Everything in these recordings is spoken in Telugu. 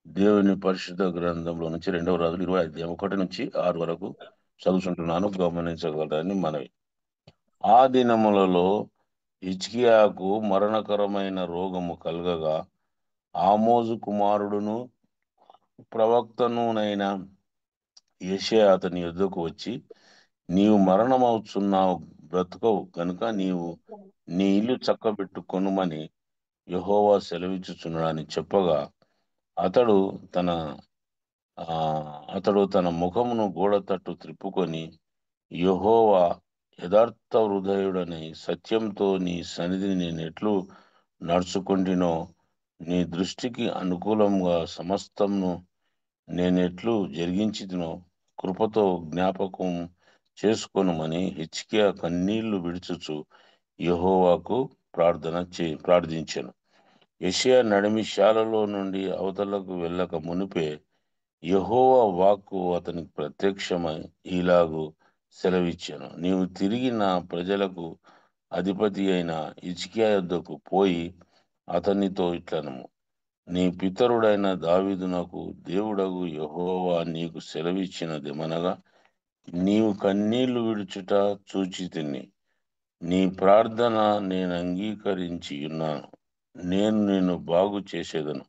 దేవుని పరిశుద్ధ గ్రంథంలో నుంచి 2వ రాజులు 20 అధ్యాయం 1 నుంచి 6 వరకు చదువుతుంటున్నాను, గమనించగలరని మనవి. ఆ దినములలో హిజ్కియాకు మరణకరమైన రోగము కలగగా ఆమోజు కుమారుడును ప్రవక్తనునైన యెషయా అతని యొద్దకు వచ్చి, నీవు మరణమవుతున్నావు, బ్రతుకవు గనుక నీవు నీ ఇల్లు చక్కబెట్టుకొనుమని యెహోవా సెలవిచ్చుచున్నాడని చెప్పగా, అతడు తన ఆ అతడు తన ముఖమును గోడ తట్టు త్రిప్పుకొని, యెహోవా యథార్థ హృదయుడని సత్యంతో నీ సన్నిధిని నేనెట్లు నడుచుకుంటినో, నీ దృష్టికి అనుకూలంగా సమస్తమును నేనెట్లు జరిగించితినో కృపతో జ్ఞాపకం చేసుకొనుమని హిజ్కియా కన్నీళ్లు విడుచుచు యెహోవాకు ప్రార్థించెను. యెషయా నడిమిశాలలో నుండి అవతలకు వెళ్ళక మునిపే యెహోవా వాక్కు అతనికి ప్రత్యక్షమై ఇలాగు సెలవిచ్చాను, నీవు తిరిగి నా ప్రజలకు అధిపతి అయిన హిజ్కియా యొద్దకు పోయి అతనితో ఇట్లనము, నీ పితరుడైన దావీదునకు దేవుడగు యెహోవా నీకు సెలవిచ్చినదేమనగా, నీవు కన్నీళ్లు విడుచుట చూచితిని, నీ ప్రార్థన నేను అంగీకరించి ఉన్నాను, నేను నిన్ను బాగు చేసేదను.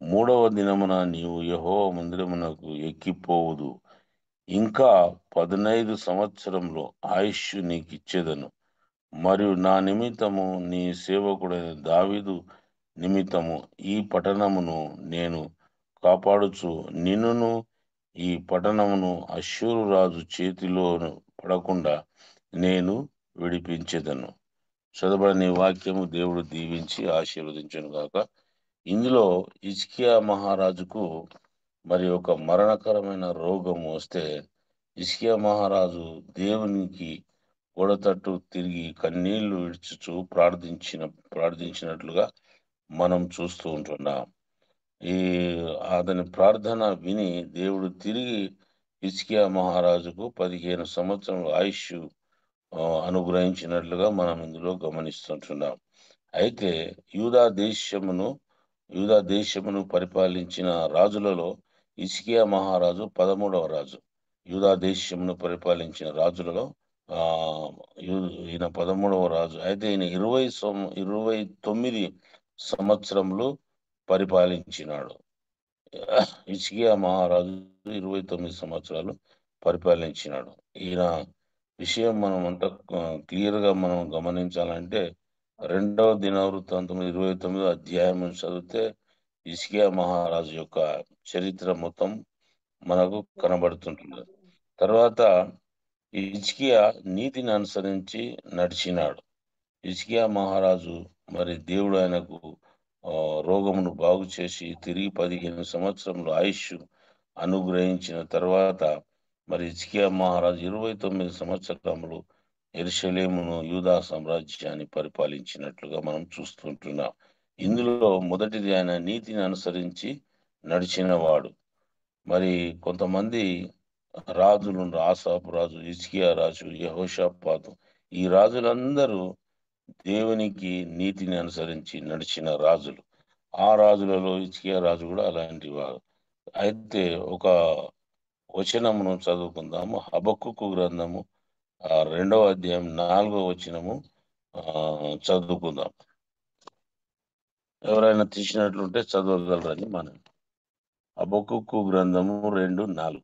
3వ దినమున నీవు యెహోవా మందిరమునకు ఎక్కిపోవుదు. ఇంకా 15 సంవత్సరంలో ఆయుష్షు నీకిచ్చేదను. మరియు నా నిమిత్తము నీ సేవకుడైన దావీదు నిమిత్తము ఈ పట్టణమును నేను కాపాడుచు నిన్నును ఈ పట్టణమును అష్షూరు రాజు చేతిలో పడకుండా నేను విడిపించేదను. చదవబడిన వాక్యము దేవుడు దీవించి ఆశీర్వదించును గాక. ఇందులో హిజ్కియా మహారాజుకు మరి ఒక మరణకరమైన రోగం వస్తే హిజ్కియా మహారాజు దేవునికి గోడతట్టు తిరిగి కన్నీళ్లు విడుచుచు ప్రార్థించినట్లుగా మనం చూస్తూ ఉంటున్నాం. ఈ అతని ప్రార్థన విని దేవుడు తిరిగి హిజ్కియా మహారాజుకు 15 సంవత్సరముల ఆయుష్ అనుగ్రహించినట్లుగా మనం ఇందులో గమనిస్తుంటున్నాం. అయితే యూదా దేశమును పరిపాలించిన రాజులలో హిజ్కియా మహారాజు 13వ రాజు. యూదా దేశమును పరిపాలించిన రాజులలో ఆ ఈయన 13వ రాజు. అయితే ఈయన 29 సంవత్సరములు పరిపాలించినాడు. హిజ్కియా మహారాజు 29 సంవత్సరాలు పరిపాలించినాడు. ఈయన విషయం మనం అంతా క్లియర్గా మనం గమనించాలంటే 2వ దినవృత్తాంతం 29 అధ్యాయం చదివితే హిజ్కియా మహారాజు యొక్క చరిత్ర మొత్తం మనకు కనబడుతుంటుంది. తర్వాత హిజ్కియా నీతిని అనుసరించి నడిచినాడు. హిజ్కియా మహారాజు మరి దేవుడు ఆయనకు రోగమును బాగు చేసి తిరిగి 15 సంవత్సరములు ఆయుష్ అనుగ్రహించిన తర్వాత మరి హిజ్కియా మహారాజు 29 సంవత్సరములు యెరూషలేమును యూదా సామ్రాజ్యాన్ని పరిపాలించినట్లుగా మనం చూస్తుంటున్నాం. ఇందులో మొదటిది ఆయన నీతిని అనుసరించి నడిచినవాడు. మరి కొంతమంది రాజులు, ఆసాపు రాజు, హిజ్కియా రాజు, యెహోషాపాతు, ఈ రాజులందరూ దేవునికి నీతిని అనుసరించి నడిచిన రాజులు. ఆ రాజులలో హిజ్కియా రాజు కూడా అలాంటి వారు. అయితే ఒక వచనమును చదువుకుందాము. హబక్కూకు గ్రంథము 2వ అధ్యాయం 4వ వచనము చదువుకుందాం. ఎవరైనా తీసినట్లుంటే చదవగలరని మనం. హబక్కూకు గ్రంథము 2:4.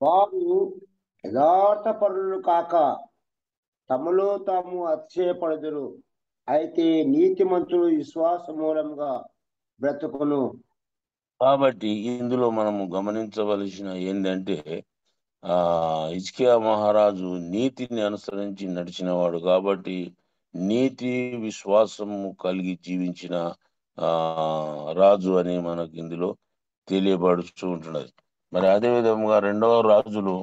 వారు యథార్థపరులు కాక తమలో తాము అతిశయపడుదురు, అయితే నీతిమంతులు విశ్వాస మూలంగా బ్రతుకును. కాబట్టి ఇందులో మనము గమనించవలసిన ఏంటంటే హిజ్కియా మహారాజు నీతిని అనుసరించి నడిచినవాడు కాబట్టి నీతి విశ్వాసము కలిగి జీవించిన రాజు అని మనకు ఇందులో తెలియబడుతూ ఉంటున్నది. మరి అదే విధంగా 2వ రాజులు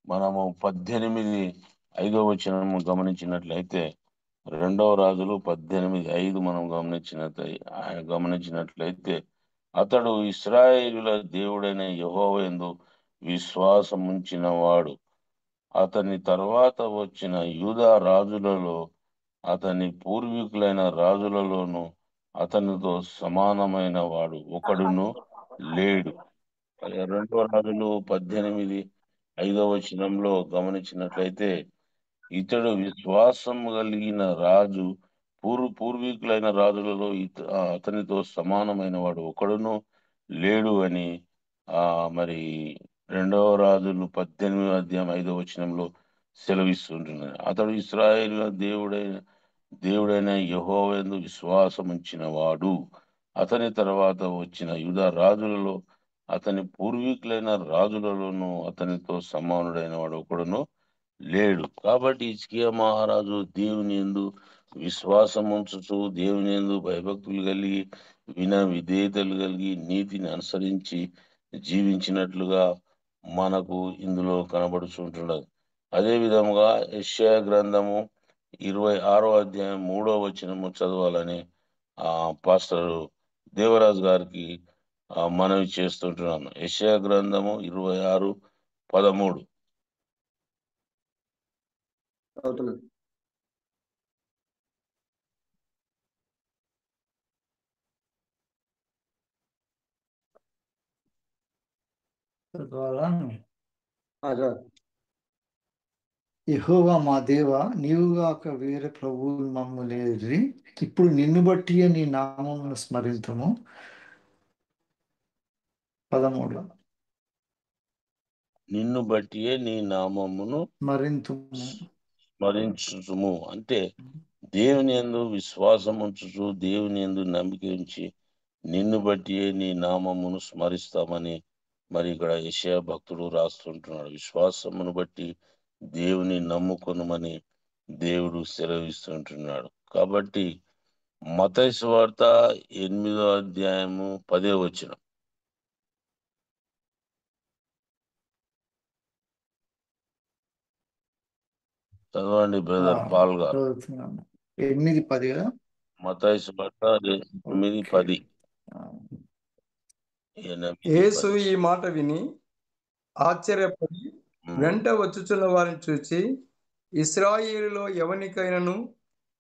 మనము 18 5వ వచనము గమనించినట్లయితే రెండవ రాజులు 18:5 మనం గమనించినట్లయితే అతడు ఇశ్రాయేలుల దేవుడైన యెహోవా యందు విశ్వాసముంచిన వాడు. అతని తర్వాత వచ్చిన యూదా రాజులలో అతని పూర్వీకులైన రాజులలోను అతనితో సమానమైన వాడు ఒకడును లేడు. రెండవ రాజులు 18:5 గమనించినట్లయితే ఇతడు విశ్వాసం కలిగిన రాజు పూర్వీకులైన రాజులలో అతనితో సమానమైన వాడు ఒకడును లేడు అని మరి రెండవ రాజులు 18:5 సెలవిస్తుంటున్నది. అతడు ఇశ్రాయేలు దేవుడైన యెహోవా యందు విశ్వాసం ఉంచిన వాడు. అతని తర్వాత వచ్చిన యూదా రాజులలో అతని పూర్వీకులైన రాజులలోనూ అతనితో సమానుడైన వాడు ఒకడును లేడు. కాబట్టి హిజ్కియా మహారాజు దేవుని యందు విశ్వాసం ఉంచుచు దేవుని యందు భయభక్తులు కలిగి విధేయతలు కలిగి నీతిని అనుసరించి జీవించినట్లుగా మనకు ఇందులో కనబడుచుంటున్నది. అదే విధముగా యెషయా గ్రంథము 26 చదవాలని పాస్టర్ దేవరాజు గారికి మనవి చేస్తుంటున్నాను. యెషయా గ్రంథము 26:13. అవుతున్నది. యెహోవా మా దేవా, నీవుగాక వేరే ప్రభువులు మమ్ము లేరి. ఇప్పుడు నిన్ను బట్టి నీ నామమును స్మరింతుము. 13. నిన్ను బట్టియే నీ నామమును స్మరింతుము. స్మరించుము అంటే దేవుని యందు విశ్వాసం ఉంచుచు దేవుని యందు నమ్మిక ఉంచి నిన్ను బట్టియే నీ నామమును స్మరిస్తామని మరి ఇక్కడ యెషయా భక్తుడు రాస్తుంటున్నాడు. విశ్వాసమును బట్టి దేవుని నమ్ముకొనుమని దేవుడు సెలవిస్తుంటున్నాడు. కాబట్టి మత్తయి సువార్త 8:10. చదవండి బ్రదర్ పాల్ గారు. 8:10 కదా. మత్తయి సువార్త 8:10. యేసు ఈ మాట విని ఆశ్చర్యపడి వెంట వచ్చుచున్న వారిని చూచి, ఇశ్రాయేలులో ఎవనికైనాను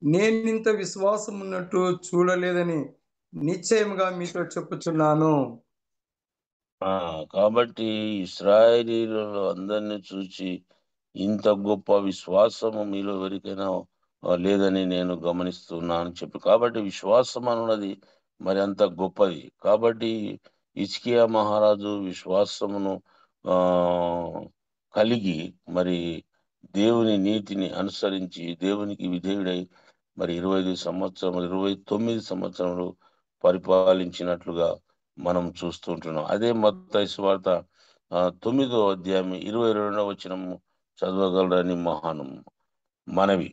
నేనింత విశ్వాసం ఉన్నట్టు చూడలేదని నిశ్చయముగా మీతో చెప్పుచున్నాను. కాబట్టి ఇశ్రాయేలీయులలో అందరినీ చూచి ఇంత గొప్ప విశ్వాసము మీలో ఎవరికైనా లేదని నేను గమనిస్తున్నాను చెప్పి. కాబట్టి విశ్వాసం అన్నది మరి అంత గొప్పది. కాబట్టి హిజ్కియా మహారాజు విశ్వాసమును కలిగి మరి దేవుని నీతిని అనుసరించి దేవునికి విధేయుడై మరి 29 సంవత్సరములు పరిపాలించినట్లుగా మనం చూస్తుంటున్నాం. అదే మత్తయి సువార్త 9:22 చదవగలరని మనవి.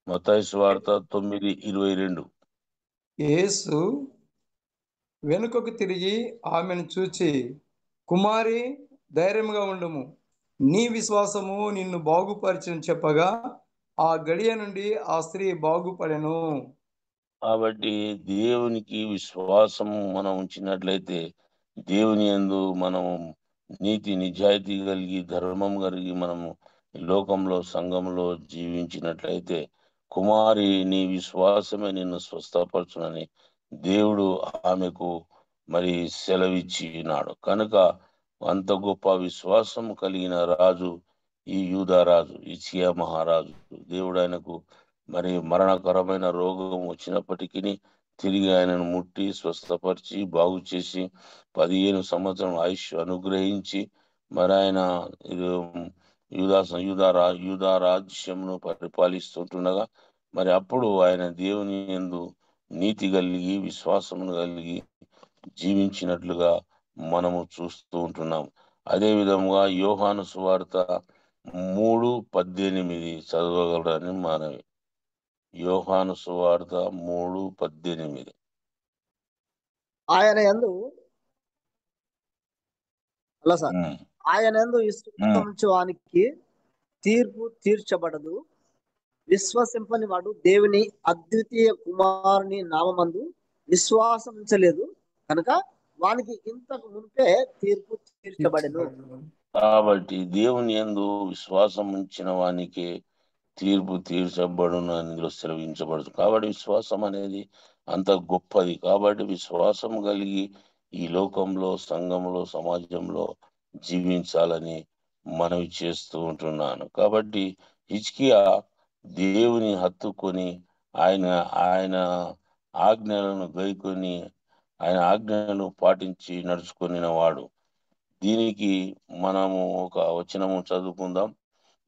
మత్తయి సువార్త 9:22. యేసు వెనుకకు తిరిగి ఆమెను చూచి, కుమారి, ధైర్యముగా ఉండుము, నీ విశ్వాసము నిన్ను బాగుపరిచని చెప్పగా ఆ గడియ నుండి ఆ స్త్రీ బాగుపడెను. కాబట్టి దేవునికి విశ్వాసము మనం ఉంచినట్లయితే దేవుని యందు మనము నీతి నిజాయితీ కలిగి ధర్మం కలిగి మనము లోకంలో సంఘంలో జీవించినట్లయితే కుమారి నీ విశ్వాసమే నిన్ను స్వస్థపరచునని దేవుడు ఆమెకు మరి సెలవిచ్చినాడు. కనుక అంత గొప్ప విశ్వాసం కలిగిన రాజు ఈ యూదా రాజు హిజ్కియా మహారాజు. దేవుడు ఆయనకు మరి మరణకరమైన రోగం వచ్చినప్పటికీ తిరిగి ఆయనను ముట్టి స్వస్థపరిచి బాగు చేసి 15 సంవత్సరం ఆయుష్ అనుగ్రహించి మరి ఆయన యూదా రాజ్యమును పరిపాలిస్తుంటుండగా మరి అప్పుడు ఆయన దేవుని యందు నీతి కలిగి విశ్వాసమును కలిగి జీవించినట్లుగా మనము చూస్తూ ఉంటున్నాం. అదే విధముగా యోహాను సువార్త 3:18 చదవగలరని మనవి. యోహాను సువార్త 3:18. ఆయన యందు విశ్వాసముంచు వానికి తీర్పు తీర్చబడదు, విశ్వసింపని వాడు దేవుని అద్వితీయ కుమారుని నామందు విశ్వాసం ఉంచలేదు కనుక వానికి ఇంతకు మునిపే తీర్పు తీర్చబడెను. కాబట్టి దేవుని యందు విశ్వాసం ఉంచిన వానికి తీర్పు తీర్చబడును అని ఇందులో సెలవించబడుతుంది. కాబట్టి విశ్వాసం అనేది అంత గొప్పది. కాబట్టి విశ్వాసం కలిగి ఈ లోకంలో, సంఘంలో, సమాజంలో జీవించాలని మనవి చేస్తూ ఉంటున్నాను. కాబట్టి హిజ్కియా దేవుని హత్తుకొని ఆయన ఆయన ఆజ్ఞలను గైకొని ఆయన ఆజ్ఞలను పాటించి నడుచుకొనిన వాడు. దీనికి మనము ఒక వచనము చదువుకుందాం.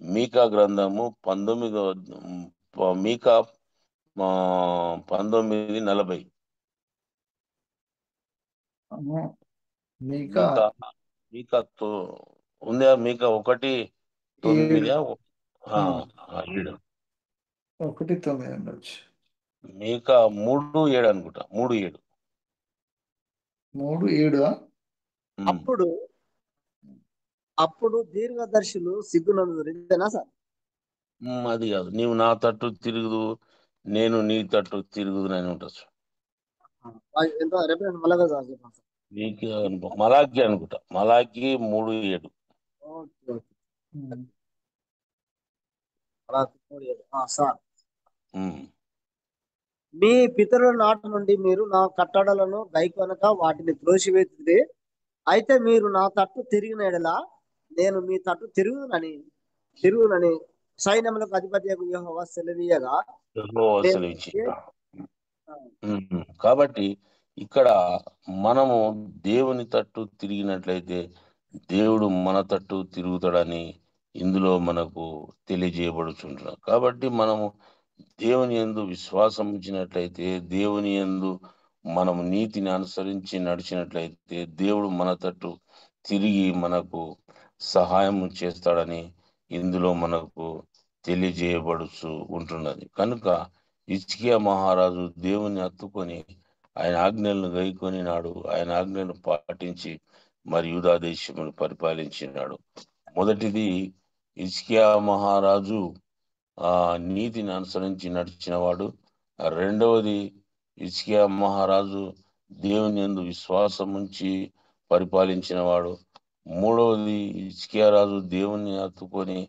మీకా గ్రంథము 19 మీకా 19:40. మీకా మీకా మీకా ఉందా? మీకా 1:9. 7. 1:9 ఉండొచ్చు. మీకా 3:7 అనుకుంటా. 3:7. 3:7. అప్పుడు అప్పుడు దీర్ఘదర్శులు సిగ్గునందు ఇదేనా సార్? అది కాదు. నీవు నా తట్టు తిరుగుదు, నేను నీ తట్టు తిరుగుదు అని ఉంటుంది. ఎంతో రేపు మళ్ళా సార్ చెప్పండి సార్. నీకు మలాకి అనుకుంటా. మలాకి 3:7. Okay okay. అలా సార్ మీ పితరుల నాటి నుండి మీరు నా కట్టడలను గైకొనక వాటిని త్రోసివేసింది. అయితే మీరు నా తట్టు తిరిగిన ఎడల నేను మీ తట్టు తిరుగునని సైన్యములకు అధిపతి యెహోవా సెలవీయగా కాబట్టి ఇక్కడ మనము దేవుని తట్టు తిరిగినట్లయితే దేవుడు మన తట్టు తిరుగుతాడని ఇందులో మనకు తెలియజేయబడుచుంటున్నాం. కాబట్టి మనము దేవుని యందు విశ్వాసం ఉంచినట్లయితే, దేవుని యందు మనము నీతిని అనుసరించి నడిచినట్లయితే దేవుడు మన తట్టు తిరిగి మనకు సహాయం చేస్తాడని ఇందులో మనకు తెలియజేయబడుచు ఉంటున్నది. కనుక హిజ్కియా మహారాజు దేవుని హత్తుకొని ఆయన ఆజ్ఞలను గైకొనినాడు. ఆయన ఆజ్ఞలను పాటించి మరి యూదా దేశమును పరిపాలించినాడు. మొదటిది, హిజ్కియా మహారాజు నీతిని అనుసరించి నడిచినవాడు. రెండవది, హిజ్కియా మహారాజు దేవుని యందు విశ్వాసం ఉంచి పరిపాలించినవాడు. మూడవది, హిజ్కియా రాజు దేవుని హత్తుకొని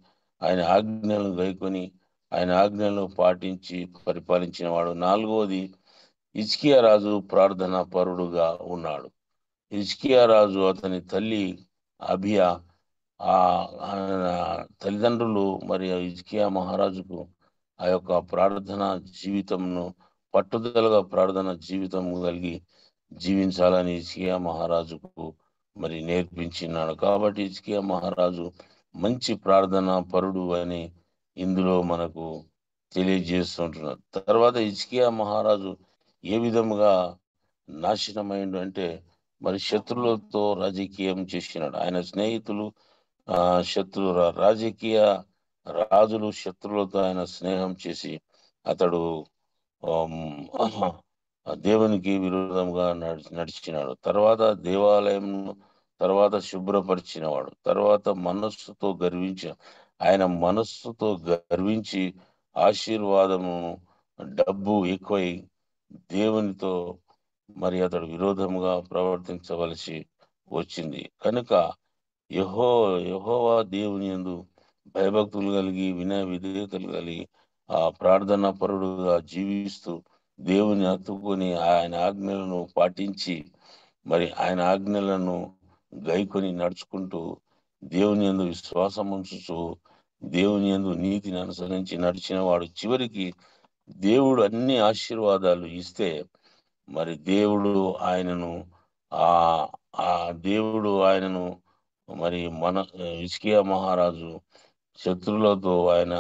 ఆయన ఆజ్ఞలను గైకొని ఆయన ఆజ్ఞలను పాటించి పరిపాలించిన వాడు. నాలుగవది, హిజ్కియా రాజు ప్రార్థనా పరుడుగా ఉన్నాడు. హిజ్కియా రాజు అతని తల్లి అబియా తల్లిదండ్రులు మరి హిజ్కియా మహారాజుకు ఆ యొక్క ప్రార్థనా జీవితంను పట్టుదలగా ప్రార్థన జీవితం కలిగి జీవించాలని హిజ్కియా మహారాజుకు మరి నేర్పించినాడు. కాబట్టి హిజ్కియా మహారాజు మంచి ప్రార్థన పరుడు అని ఇందులో మనకు తెలియజేస్తుంటున్నారు. తర్వాత హిజ్కియా మహారాజు ఏ విధముగా నాశనమైండు అంటే మరి శత్రువులతో రాజకీయం చేసినాడు. ఆయన స్నేహితులు రాజకీయ రాజులు శత్రువులతో ఆయన స్నేహం చేసి అతడు దేవునికి విరోధంగా నడిచినాడు. తర్వాత దేవాలయం తర్వాత శుభ్రపరిచినవాడు. తర్వాత ఆయన మనస్సుతో గర్వించి ఆశీర్వాదము డబ్బు ఎక్కువై దేవునితో మరి అతడు విరోధముగా ప్రవర్తించవలసి వచ్చింది. కనుక యెహోవా దేవుని యందు భయభక్తులు కలిగి వినయ విధేయతలు కలిగి ప్రార్థనా పరుడుగా జీవిస్తూ దేవుని హత్తుకొని ఆయన ఆజ్ఞలను పాటించి మరి ఆయన ఆజ్ఞలను గైకొని నడుచుకుంటూ దేవుని యందు విశ్వాసం ఉంచుచు దేవుని యందు నీతిని అనుసరించి నడిచిన వాడు చివరికి దేవుడు అన్ని ఆశీర్వాదాలు ఇస్తే మరి దేవుడు ఆయనను మరి మన హిజ్కియా మహారాజు శత్రులతో ఆయన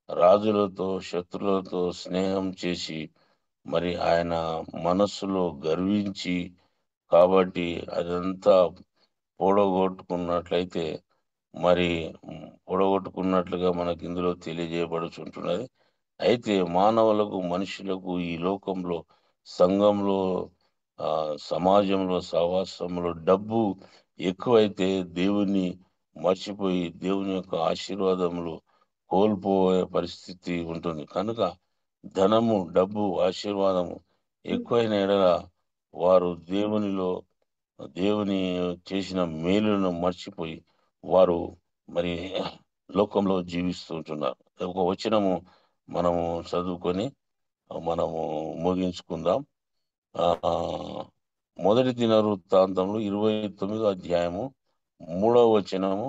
రాజులతో శత్రులతో స్నేహం చేసి మరి ఆయన మనస్సులో గర్వించి కాబట్టి అదంతా పోడగొట్టుకున్నట్లయితే మరి పొడగొట్టుకున్నట్లుగా మనకి ఇందులో తెలియజేయబడుచుంటున్నది. అయితే మనుషులకు ఈ లోకంలో సంఘంలో సమాజంలో సహవాసంలో డబ్బు ఎక్కువైతే దేవుణ్ణి మర్చిపోయి దేవుని యొక్క ఆశీర్వాదములు కోల్పోయే పరిస్థితి ఉంటుంది. కనుక ధనము, డబ్బు, ఆశీర్వాదము ఎక్కువైన ఎడల వారు దేవుని చేసిన మేలును మర్చిపోయి వారు మరి లోకంలో జీవిస్తూ ఉంటున్నారు. ఒక వచనము మనము చదువుకొని మనము ముగించుకుందాం. మొదటి దినవృత్తాంతంలో 29వ అధ్యాయము 3వ వచనము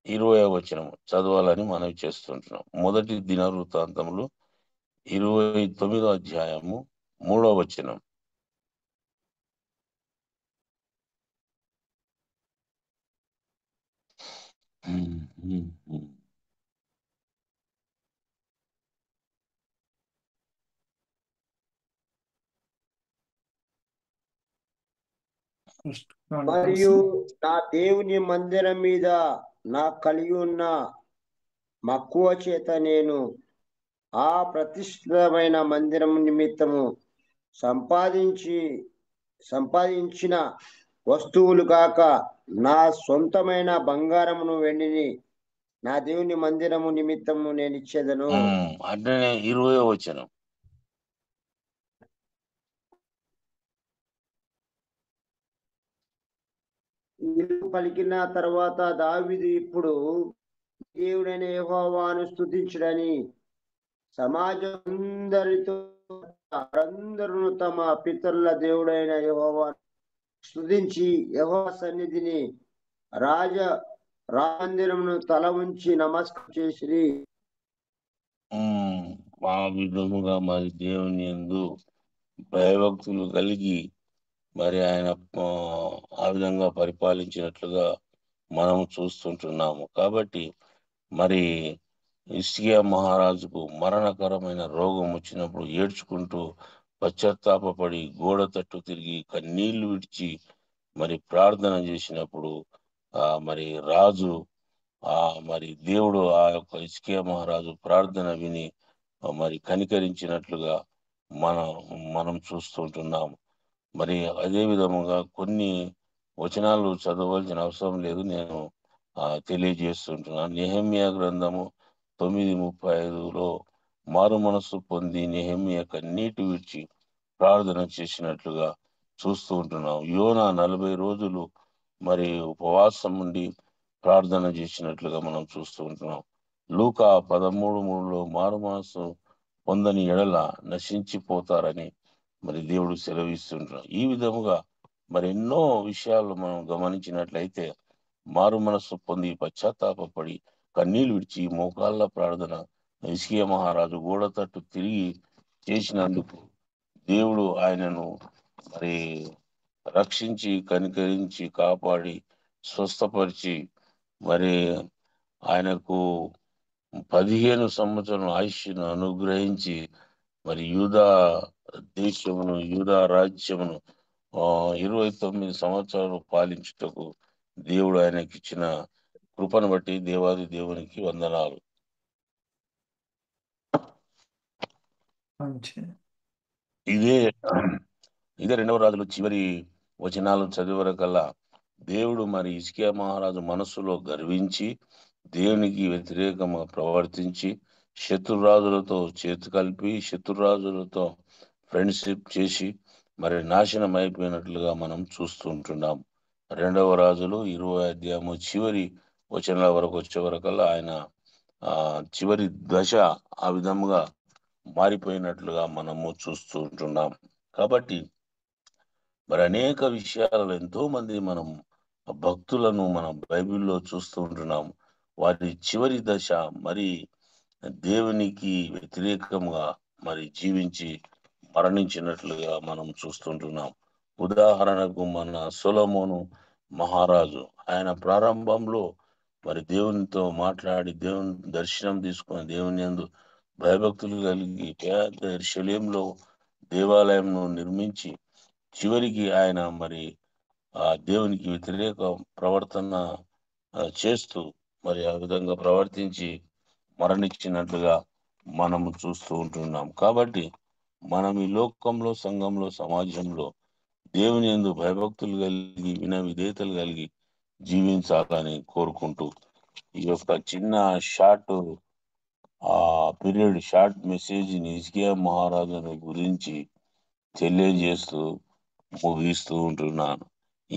20వ వచనము చదవాలని మనవి చేస్తుంటున్నాం. మొదటి దినవృత్తాంతములు 29వ అధ్యాయము 3వ వచనం. మరియు నా దేవుని మందిరం మీద నాకు కలిగి ఉన్న మక్కువ చేత నేను ఆ ప్రతిష్ఠితమైన మందిరం నిమిత్తము సంపాదించిన వస్తువులు కాక నా సొంతమైన బంగారమును వెండిని నా దేవుని మందిరము నిమిత్తము నేను ఇచ్చేదను. అంటే 20వ వచనం. పలికిన తర్వాత దావీదు ఇప్పుడు దేవుడైన యెహోవాను స్తుతించుడని సమాజం అందరూ తమ పితరుల దేవుడైన యెహోవాను స్తుతించి యెహోవా సన్నిధిని రాజమందిరమును తల ఉంచి నమస్కారం చేసిరి. ఆ విధముగా మరి దేవుని యందు భయభక్తులు కలిగి మరి ఆయన ఆ విధంగా పరిపాలించినట్లుగా మనం చూస్తుంటున్నాము. కాబట్టి మరి హిజ్కియా మహారాజుకు మరణకరమైన రోగం వచ్చినప్పుడు ఏడ్చుకుంటూ పశ్చాత్తాపడి గోడ తట్టు తిరిగి కన్నీళ్లు విడిచి మరి ప్రార్థన చేసినప్పుడు మరి రాజు మరి దేవుడు ఆ యొక్క హిజ్కియా మహారాజు ప్రార్థన విని మరి కనికరించినట్లుగా మనం చూస్తుంటున్నాము. మరి అదే విధముగా కొన్ని వచనాలు చదవలసిన అవసరం లేదు, నేను తెలియజేస్తుంటున్నాను. నెహెమ్యా గ్రంథము 9:35లో మారు మనస్సు పొంది నెహెమ్యా కన్నీటి విడిచి ప్రార్థన చేసినట్లుగా చూస్తూ ఉంటున్నాం. యోనా 40 రోజులు మరి ఉపవాసం ఉండి ప్రార్థన చేసినట్లుగా మనం చూస్తూ ఉంటున్నాం. లూకా 13:3లో మారు మనస్సు పొందని ఎడల నశించిపోతారని మరి దేవుడు సెలవిస్తుంటున్నాం. ఈ విధముగా మరి ఎన్నో విషయాలు మనం గమనించినట్లయితే మారు మనస్సు పొంది పశ్చాత్తాపడి కన్నీళ్లు విడిచి మోకాళ్ళ ప్రార్థన హిజ్కియా మహారాజు గోడ తట్టు తిరిగి చేసినందుకు దేవుడు ఆయనను మరి రక్షించి కనికరించి కాపాడి స్వస్థపరిచి మరి ఆయనకు 15 సంవత్సరం ఆయుష్ను అనుగ్రహించి మరి యూదా దేశమును యూదా రాజ్యమును 29 సంవత్సరాలు పాలించుటకు దేవుడు ఆయనకి ఇచ్చిన కృపను బట్టి దేవాది దేవునికి వందనాలు. ఇదే 2వ రాజులు చివరి వచనాలు చదివరకల్లా దేవుడు మరి హిజ్కియా మహారాజు మనస్సులో గర్వించి దేవునికి వ్యతిరేకంగా ప్రవర్తించి శత్రురాజులతో చేతు కలిపి శత్రురాజులతో ఫ్రెండ్షిప్ చేసి మరి నాశనం అయిపోయినట్లుగా మనం చూస్తుంటున్నాం. 2వ రాజులు 20వ అధ్యాయము చివరి వచనాల వరకు వచ్చే వరకల్లా ఆయన చివరి దశ ఆ విధముగా మారిపోయినట్లుగా మనము చూస్తూ ఉంటున్నాం. కాబట్టి మరి అనేక విషయాలలో ఎంతో మంది మనం భక్తులను మనం బైబిల్లో చూస్తూ ఉంటున్నాం. వారి చివరి దశ మరి దేవునికి వ్యతిరేకంగా మరి జీవించి మరణించినట్లుగా మనం చూస్తుంటున్నాం. ఉదాహరణకు మన సొలొమోను మహారాజు ఆయన ప్రారంభంలో మరి దేవునితో మాట్లాడి దేవుని దర్శనం తీసుకొని దేవుని యందు భయభక్తులు కలిగి పేద యెరూషలేములో దేవాలయంను నిర్మించి చివరికి ఆయన మరి దేవునికి వ్యతిరేక ప్రవర్తన చేస్తూ మరి ఆ విధంగా ప్రవర్తించి మరణించినట్లుగా మనము చూస్తూ ఉంటున్నాం. కాబట్టి మనం ఈ లోకంలో సంఘంలో సమాజంలో దేవుని యందు భయభక్తులు కలిగి విన విధేయతలు కలిగి జీవించాలని కోరుకుంటూ ఈ యొక్క చిన్న షార్ట్ ఆ పీరియడ్ షార్ట్ మెసేజ్ హిజ్కియా మహారాజుని గురించి తెలియజేస్తూ ముగిస్తూ ఉంటున్నాను.